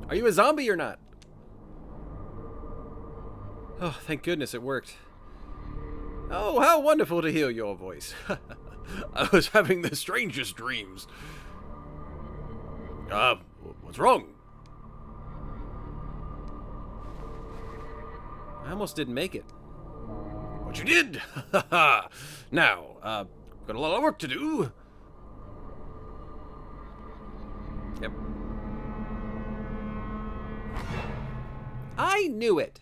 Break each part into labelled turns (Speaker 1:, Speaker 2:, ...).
Speaker 1: Are you a zombie or not? Oh, thank goodness it worked. Oh, how wonderful to hear your voice. I was having the strangest dreams. What's wrong? I almost didn't make it. But you did! Now, got a lot of work to do. Yep. I knew it!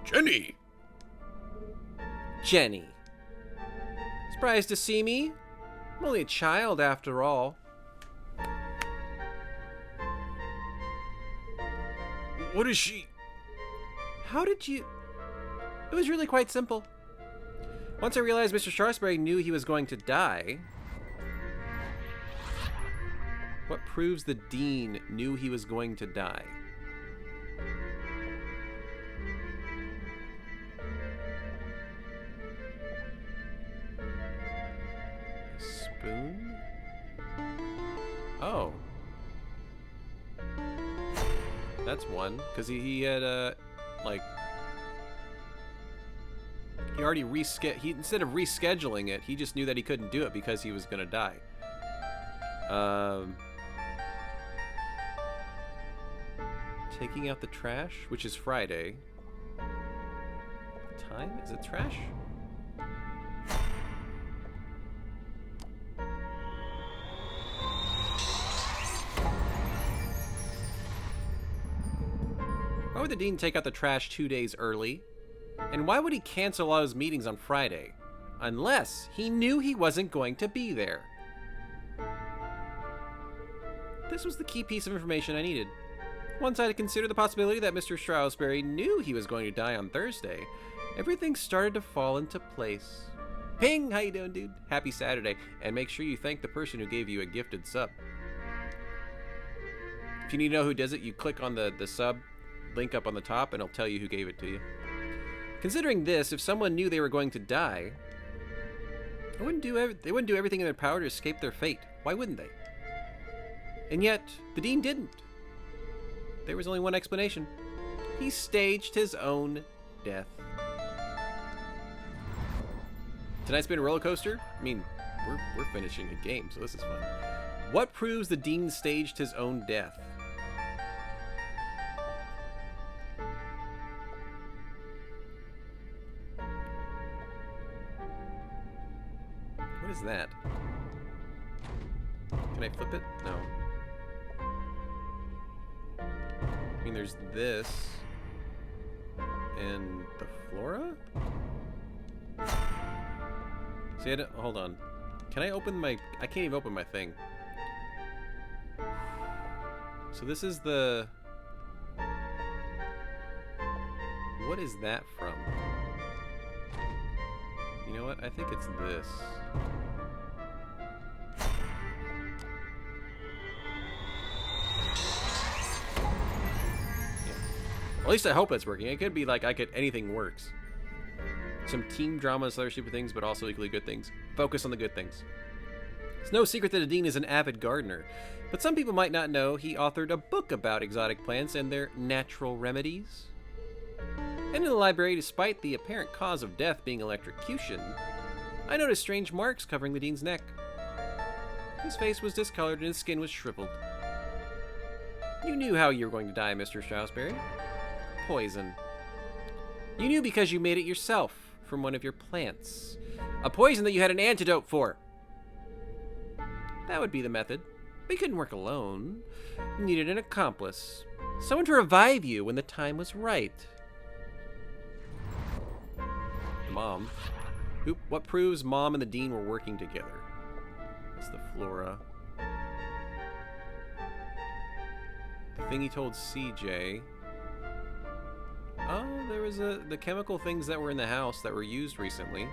Speaker 1: Jenny! Jenny. Surprised to see me? I'm only a child after all. What is she? How did you... It was really quite simple. Once I realized Mr. Strasberry knew he was going to die... What proves the Dean knew he was going to die? A spoon? Oh. That's one, because he had like he already instead of rescheduling it, he just knew that he couldn't do it because he was gonna die. Taking out the trash, which is Friday. Time? Is it trash? Why would the Dean take out the trash 2 days early? And why would he cancel all his meetings on Friday? Unless he knew he wasn't going to be there. This was the key piece of information I needed. Once I had considered the possibility that Mr. Strasberry knew he was going to die on Thursday, everything started to fall into place. Ping! How you doing, dude? Happy Saturday. And make sure you thank the person who gave you a gifted sub. If you need to know who does it, you click on the sub link up on the top and it'll tell you who gave it to you. Considering this, if someone knew they were going to die, they wouldn't do everything in their power to escape their fate. Why wouldn't they? And yet, the Dean didn't. There was only one explanation. He staged his own death. Tonight's been a roller coaster. I mean, we're finishing a game, so this is fun. What proves the Dean staged his own death? What is that? Can I flip it? No. I mean, there's this and the flora? See, hold on. Can I open my... I can't even open my thing. So this is the... What is that from? You know what? I think it's this. At least I hope that's working. It could be like anything works. Some team drama and other stupid things, but also equally good things. Focus on the good things. It's no secret that the Dean is an avid gardener, but some people might not know he authored a book about exotic plants and their natural remedies. And in the library, despite the apparent cause of death being electrocution, I noticed strange marks covering the Dean's neck. His face was discolored and his skin was shriveled. You knew how you were going to die, Mr. Strasberry. Poison. You knew because you made it yourself from one of your plants. A poison that you had an antidote for. That would be the method. But you couldn't work alone. You needed an accomplice. Someone to revive you when the time was right. Mom. What proves Mom and the Dean were working together? That's the flora. The thing he told CJ. Oh, there was the chemical things that were in the house that were used recently.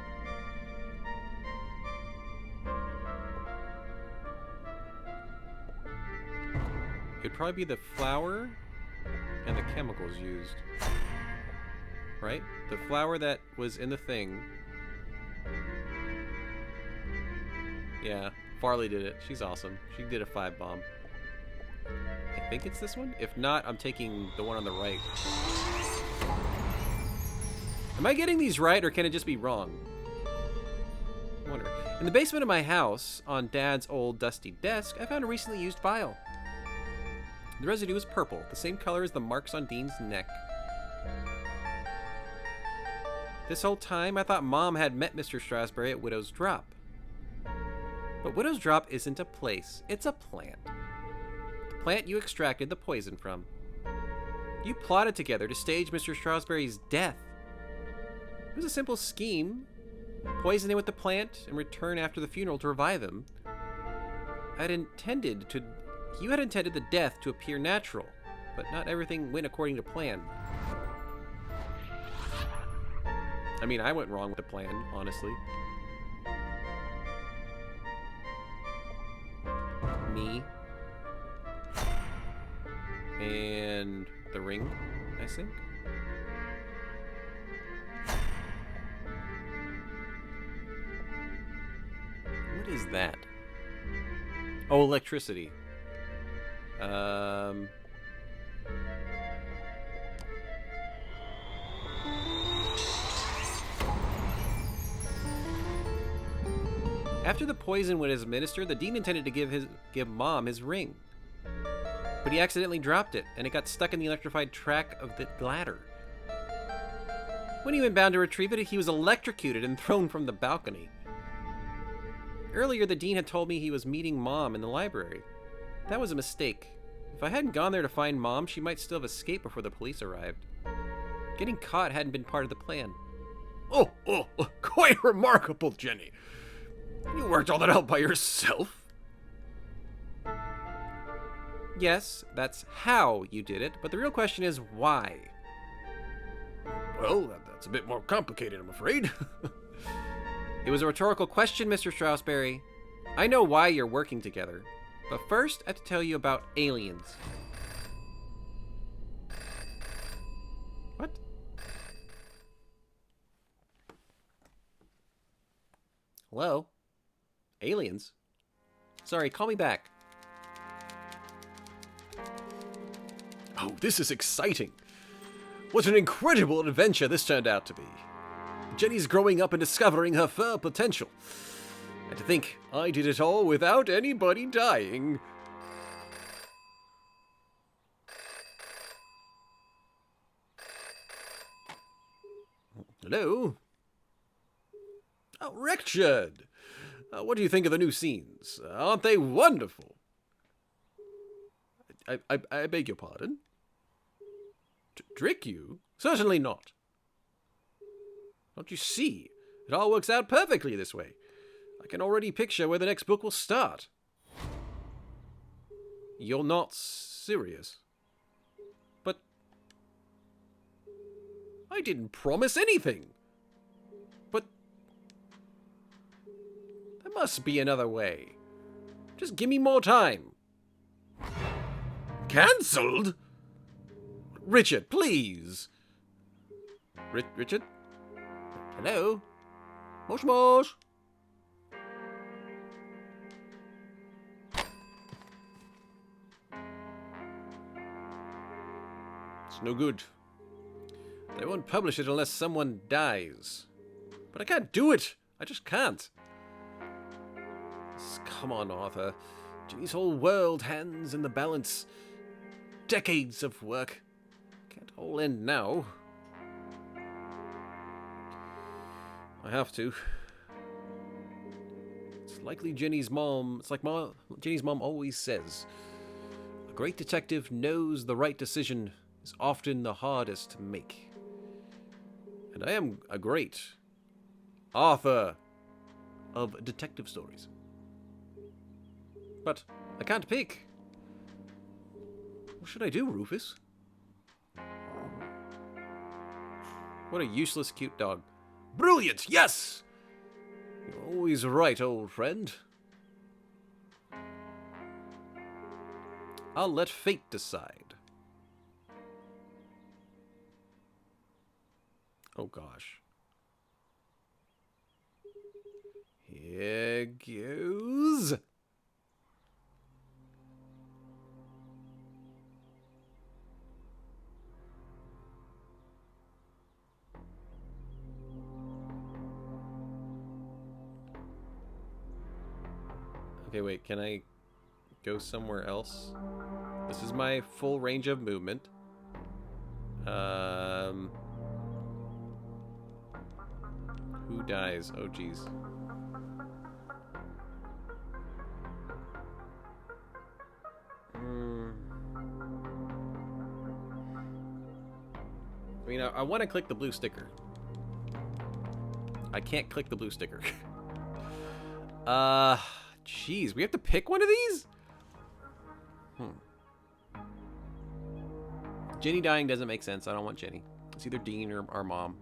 Speaker 1: It'd probably be the flour and the chemicals used. Right? The flour that was in the thing Yeah, Farley did it. She's awesome. She did a 5 bomb. I think it's this one. If not, I'm taking the one on the right. Am I getting these right, or can it just be wrong? I wonder. In the basement of my house, on Dad's old dusty desk, I found a recently used vial. The residue was purple, the same color as the marks on Dean's neck. This whole time, I thought Mom had met Mr. Strasberry at Widow's Drop. But Widow's Drop isn't a place, it's a plant. The plant you extracted the poison from. You plotted together to stage Mr. Strasberry's death. It was a simple scheme. Poison him with the plant and return after the funeral to revive him. You had intended the death to appear natural, but not everything went according to plan. I mean, I went wrong with the plan, honestly. Me. And the ring, I think. What is that? Oh, electricity. After the poison was administered, the Dean intended to give Mom his ring. But he accidentally dropped it, and it got stuck in the electrified track of the ladder. When he went bound to retrieve it, he was electrocuted and thrown from the balcony. Earlier, the Dean had told me he was meeting Mom in the library. That was a mistake. If I hadn't gone there to find Mom, she might still have escaped before the police arrived. Getting caught hadn't been part of the plan.
Speaker 2: Oh, quite remarkable, Jenny. You worked all that out by yourself?
Speaker 1: Yes, that's how you did it, but the real question is why?
Speaker 2: Well, that's a bit more complicated, I'm afraid.
Speaker 1: It was a rhetorical question, Mr. Strasberry. I know why you're working together, but first I have to tell you about aliens. What? Hello? Aliens? Sorry, call me back.
Speaker 2: Oh, this is exciting. What an incredible adventure this turned out to be. Jenny's growing up and discovering her full potential. And to think I did it all without anybody dying. Hello? Oh, Richard! What do you think of the new scenes? Aren't they wonderful? I beg your pardon? Trick you? Certainly not. Don't you see? It all works out perfectly this way. I can already picture where the next book will start. You're not serious. But I didn't promise anything. But there must be another way. Just give me more time. Cancelled? Richard, please. Richard? Hello? Mosh mosh? It's no good. They won't publish it unless someone dies. But I can't do it. I just can't. Come on, Arthur. Jenny's whole world hangs in the balance. Decades of work. Can't all end now. I have to. It's likely Jenny's mom. It's like Jenny's mom always says. A great detective knows the right decision is often the hardest to make. And I am a great author of detective stories. But I can't pick. What should I do, Rufus? What a useless, cute dog. Brilliant, yes! You're always right, old friend. I'll let fate decide. Oh, gosh.
Speaker 1: Here goes. Okay, wait, can I go somewhere else? This is my full range of movement. Who dies? Oh, jeez. I mean, I want to click the blue sticker. I can't click the blue sticker. Jeez, we have to pick one of these? Jenny dying doesn't make sense. I don't want Jenny. It's either Dean or our mom.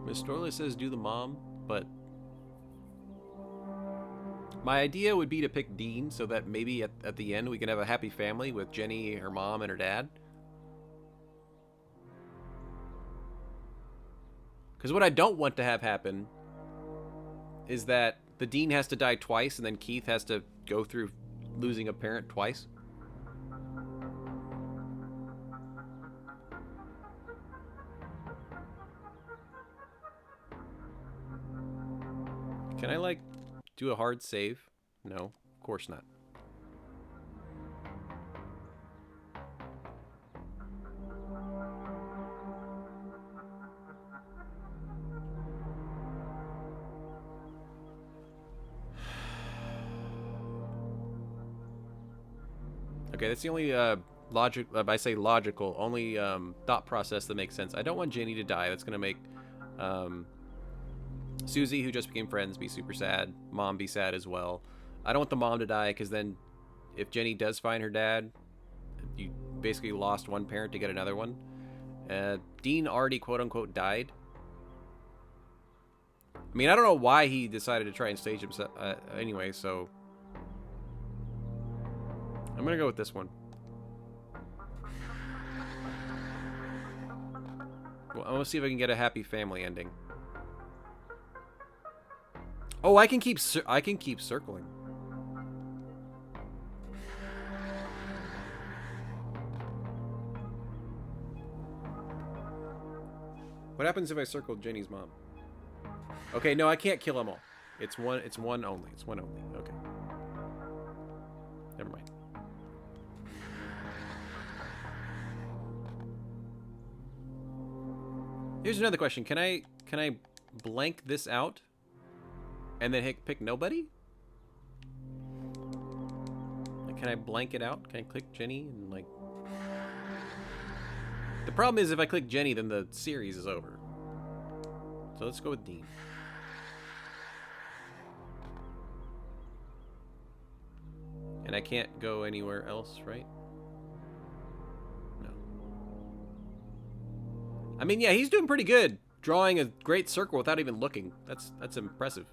Speaker 1: Miss Storley says do the mom, but my idea would be to pick Dean so that maybe at the end we can have a happy family with Jenny, her mom, and her dad. Because what I don't want to have happen is that the Dean has to die twice and then Keith has to go through losing a parent twice. Can I, like, do a hard save? No, of course not. Okay, that's the only I say logical, only thought process that makes sense. I don't want Jenny to die. That's gonna make Susie, who just became friends, be super sad. Mom be sad as well. I don't want the mom to die, because then if Jenny does find her dad, you basically lost one parent to get another one. Dean already quote-unquote died. I mean, I don't know why he decided to try and stage himself anyway, so I'm gonna go with this one. Well, I want to see if I can get a happy family ending. Oh, I can keep circling. What happens if I circle Jenny's mom? Okay, no, I can't kill them all. It's one only. It's one only. Okay. Never mind. Here's another question. Can I blank this out and then pick nobody? Like, can I blank it out? Can I click Jenny and, like... The problem is if I click Jenny, then the series is over. So let's go with Dean. And I can't go anywhere else, right? No. I mean, yeah, he's doing pretty good. Drawing a great circle without even looking. That's impressive.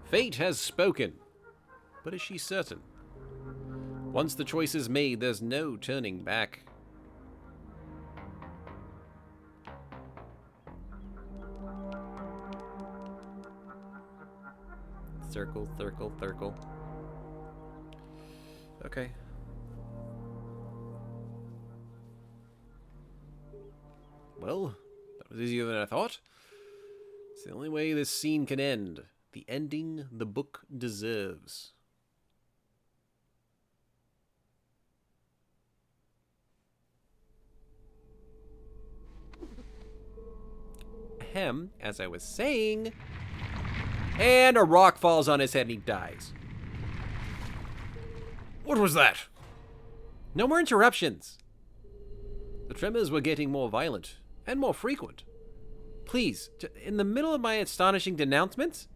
Speaker 1: Fate has spoken. But is she certain? Once the choice is made, there's no turning back. Circle, circle, circle. Okay. Well, that was easier than I thought. It's the only way this scene can end. The ending the book deserves. Ahem, as I was saying... And a rock falls on his head and he dies. What was that? No more interruptions. The tremors were getting more violent and more frequent. Please, in the middle of my astonishing denouncements?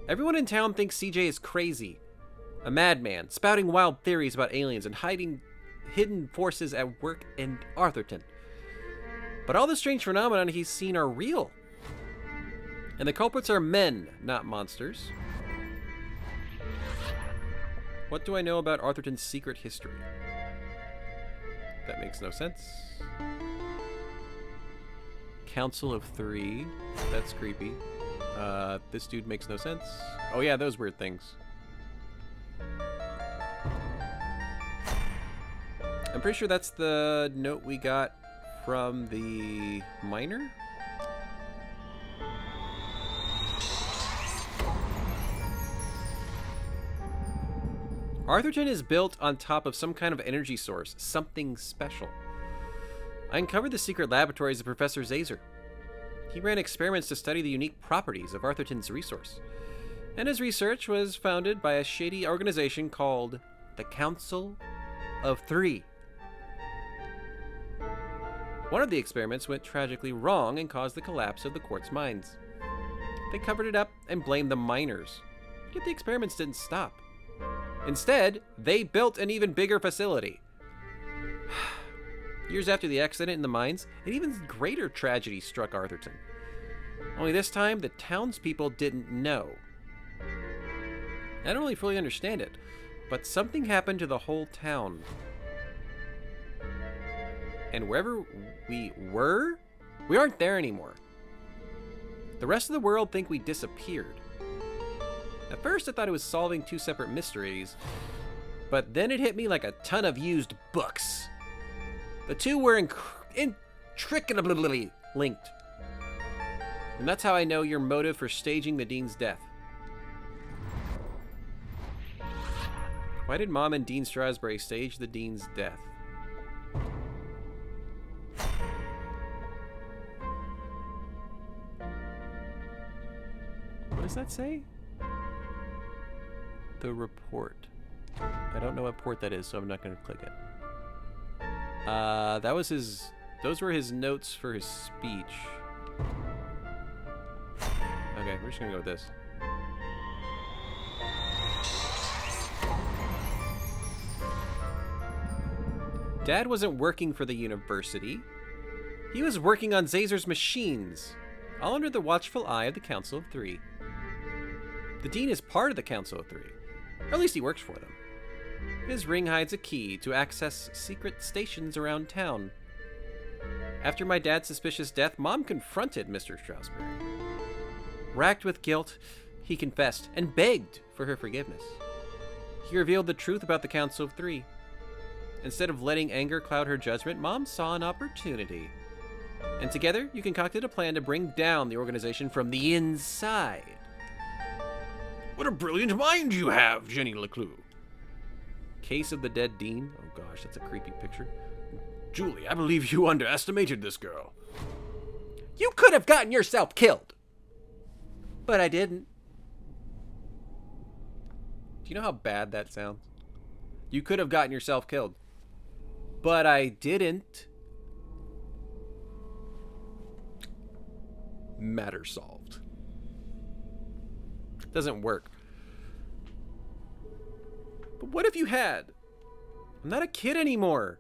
Speaker 1: Everyone in town thinks CJ is crazy. A madman, spouting wild theories about aliens and hidden forces at work in Arthurton. But all the strange phenomena he's seen are real. And the culprits are men, not monsters. What do I know about Arthurton's secret history? That makes no sense. Council of Three. That's creepy. This dude makes no sense. Oh yeah, those weird things. I'm pretty sure that's the note we got from the miner. Arthurton is built on top of some kind of energy source, something special. I uncovered the secret laboratories of Professor Zazer. He ran experiments to study the unique properties of Arthurton's resource, and his research was founded by a shady organization called the Council of Three. One of the experiments went tragically wrong and caused the collapse of the quartz mines. They covered it up and blamed the miners, yet the experiments didn't stop. Instead, they built an even bigger facility. Years after the accident in the mines, an even greater tragedy struck Arthurton. Only this time, the townspeople didn't know. I don't really fully understand it, but something happened to the whole town. And wherever we were, we aren't there anymore. The rest of the world think we disappeared. At first, I thought it was solving two separate mysteries, but then it hit me like a ton of used books. The two were intricately linked. And that's how I know your motive for staging the Dean's death. Why did Mom and Dean Strasberry stage the Dean's death? What does that say? The report. I don't know what port that is, so I'm not going to click it. That was his... Those were his notes for his speech. Okay, we're just going to go with this. Dad wasn't working for the university. He was working on Zazer's machines, all under the watchful eye of the Council of Three. The Dean is part of the Council of Three. Or at least he works for them. His ring hides a key to access secret stations around town. After my dad's suspicious death, Mom confronted Mr. Strasberry. Racked with guilt, he confessed and begged for her forgiveness. He revealed the truth about the Council of Three. Instead of letting anger cloud her judgment, Mom saw an opportunity. And together, you concocted a plan to bring down the organization from the inside. What a brilliant mind you have, Jenny LeClue. Case of the Dead Dean. Oh gosh, that's a creepy picture. Julie, I believe you underestimated this girl. You could have gotten yourself killed. But I didn't. Do you know how bad that sounds? You could have gotten yourself killed. But I didn't. Matter solved. Doesn't work. But what if you had? I'm not a kid anymore.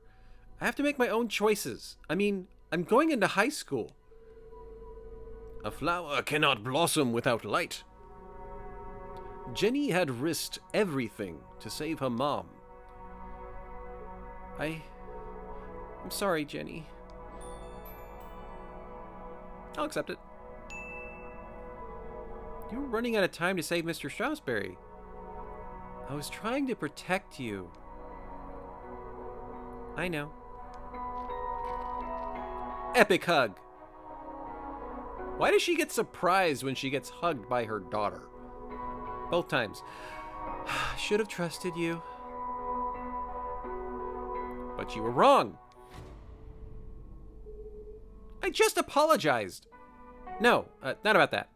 Speaker 1: I have to make my own choices. I mean, I'm going into high school. A flower cannot blossom without light. Jenny had risked everything to save her mom. I'm sorry, Jenny. I'll accept it. You were running out of time to save Mr. Strasberry. I was trying to protect you. I know. Epic hug. Why does she get surprised when she gets hugged by her daughter? Both times. Should have trusted you. But you were wrong. I just apologized. No, not about that.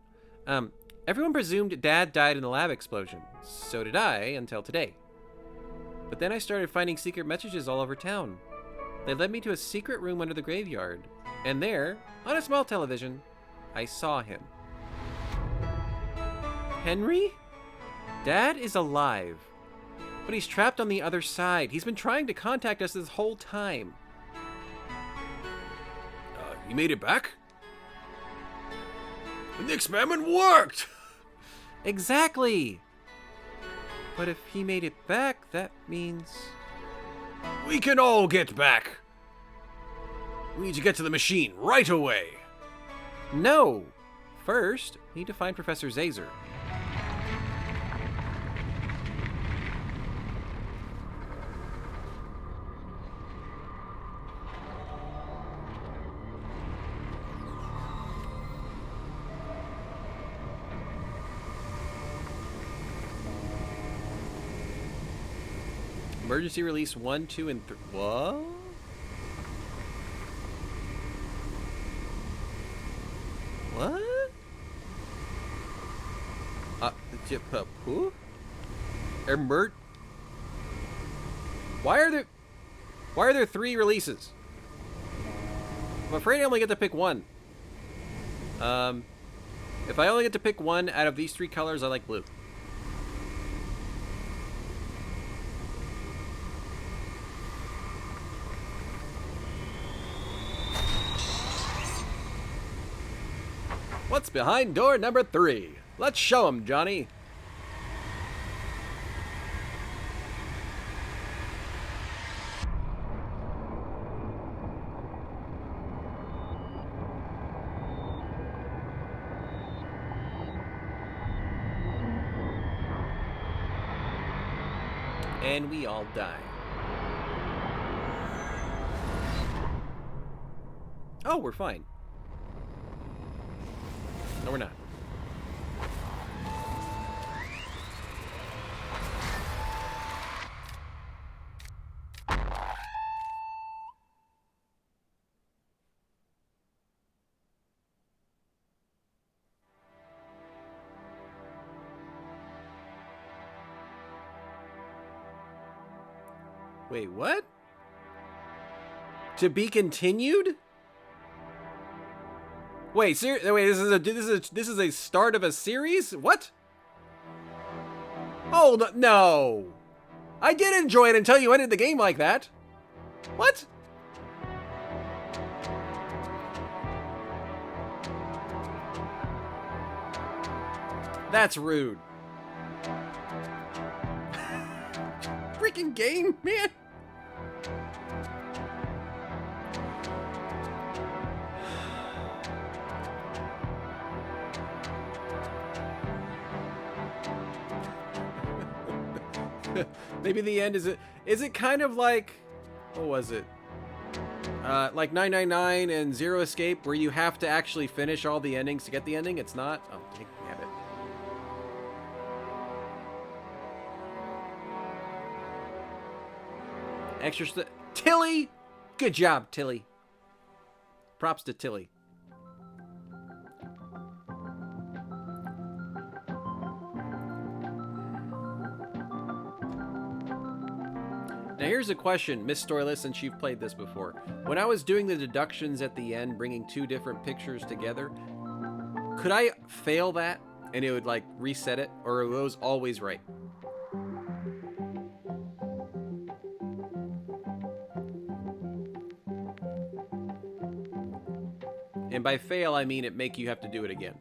Speaker 1: Everyone presumed Dad died in the lab explosion. So did I, until today. But then I started finding secret messages all over town. They led me to a secret room under the graveyard. And there, on a small television, I saw him. Henry? Dad is alive. But he's trapped on the other side. He's been trying to contact us this whole time. You made it back? And the experiment worked! Exactly!
Speaker 2: But if he made it back, that means...
Speaker 1: We can all get back. We need to get to the machine right away.
Speaker 2: No! First, we need to find Professor Zazer. Emergency release 1, 2, and 3. What? What? Who? Why are there 3 releases? I'm afraid I only get to pick one. If I only get to pick one out of these 3 colors, I like blue. What's behind door number 3? Let's show 'em, Johnny. And we all die. Oh, we're fine. No, we're not. Wait, what? To be continued? Wait, wait, this is a start of a series? What? Hold on, no. I did enjoy it until you ended the game like that. What? That's rude. Freaking game, man. Maybe the end is it kind of like, what was it? Like 999 and Zero Escape, where you have to actually finish all the endings to get the ending? It's not? Oh, damn it. Extra Tilly! Good job, Tilly. Props to Tilly. Now here's a question, Miss Storyless, since you've played this before. When I was doing the deductions at the end, bringing 2 different pictures together, could I fail that and it would like reset it, or are those always right? And by fail, I mean it make you have to do it again.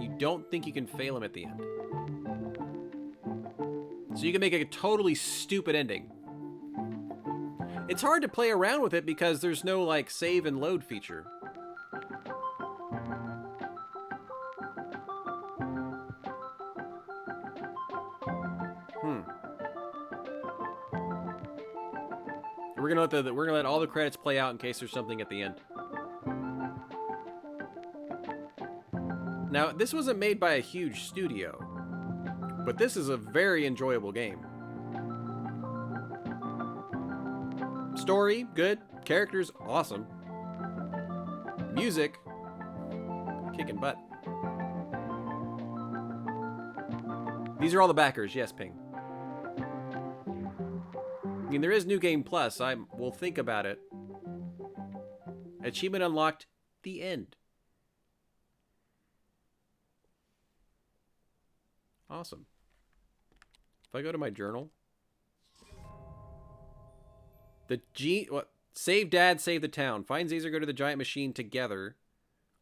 Speaker 2: You don't think you can fail him at the end. So you can make a totally stupid ending. It's hard to play around with it because there's no, like, save and load feature. We're gonna let all the credits play out in case there's something at the end. Now, this wasn't made by a huge studio, but this is a very enjoyable game. Story, good. Characters, awesome. Music, kicking butt. These are all the backers, yes, Ping. I mean, there is New Game Plus. We'll think about it. Achievement unlocked, the end. Awesome. If I go to my journal, what? Save Dad, save the town. Find Zazer, go to the giant machine together.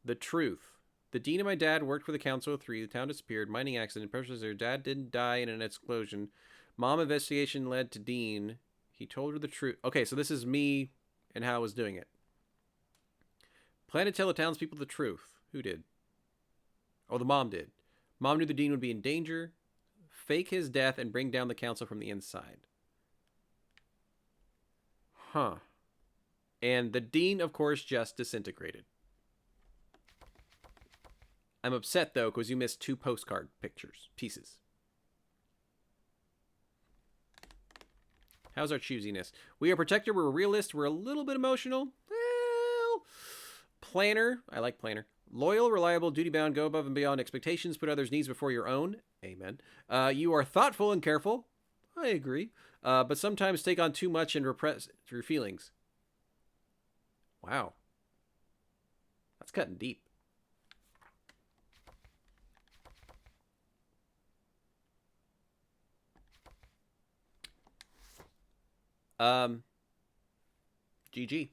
Speaker 2: The truth.
Speaker 1: The dean and my dad worked for the Council of Three. The town disappeared. Mining accident. Pressure their dad didn't die in an explosion. Mom investigation led to Dean. He told her the truth. Okay, so this is me and how I was doing it. Plan to tell the townspeople the truth. Who did? Oh, the mom did. Mom knew the dean would be in danger. Fake his death and bring down the council from the inside. Huh. And the dean, of course, just disintegrated. I'm upset, though, because you missed 2 postcard pieces. How's our choosiness? We are protector, we're a realist, we're a little bit emotional. Well, planner. I like planner. Loyal, reliable, duty-bound, go above and beyond expectations, put others' needs before your own. Amen. You are thoughtful and careful. I agree. But sometimes take on too much and repress your feelings. Wow. That's cutting deep. GG.